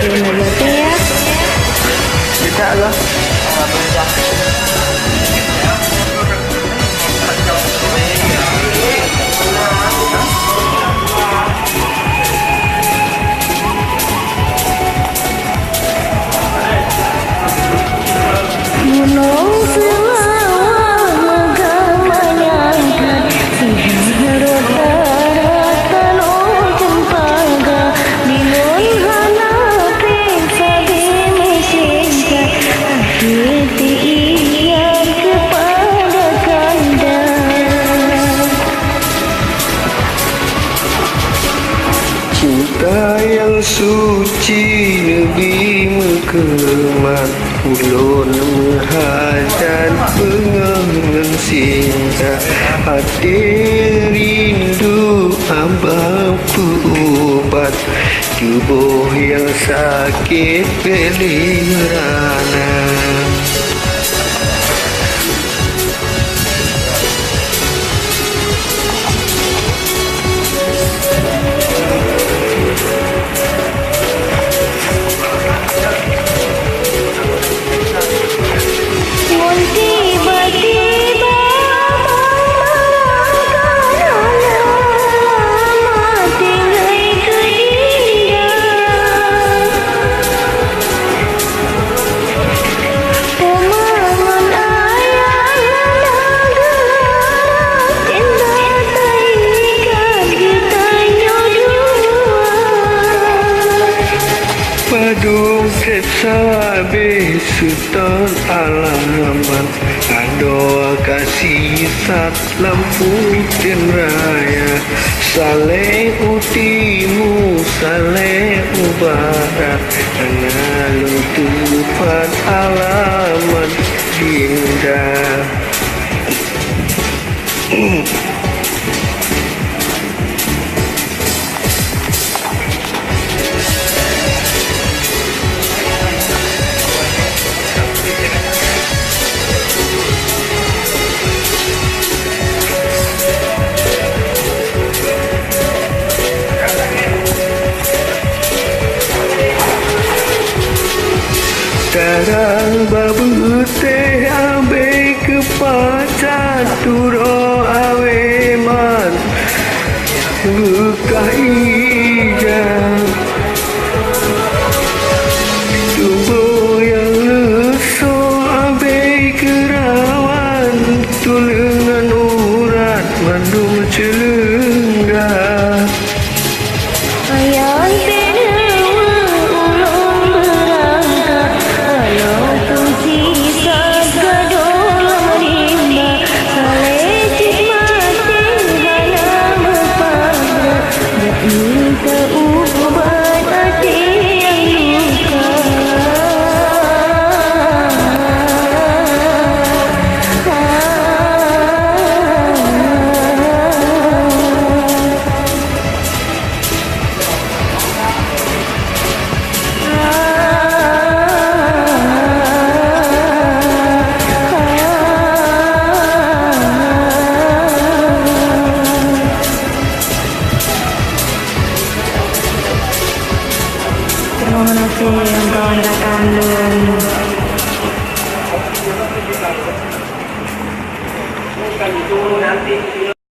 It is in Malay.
Terima kasih ya. Bisa lah. Gunung Selawang menyangkat sinar rata-rata cempaka binun hana periksa dimisingkan hati yang kepada kanda. Cinta yang suci Nabi mengemat ulun menghajat pengangan sinta hati rindu abang perubat tubuh yang sakit pelirana. Padung sabe sultan alaman ado kasih sat lampu dan raya saleh utimu saleh ubarat analu tufat alaman indah. Darang babu teh abe kepacat turo aweman buka ijang tubuh yang lesu abe kerawan tulengan urat mandum celengga Ayang terima kasih yang kawan datang nanti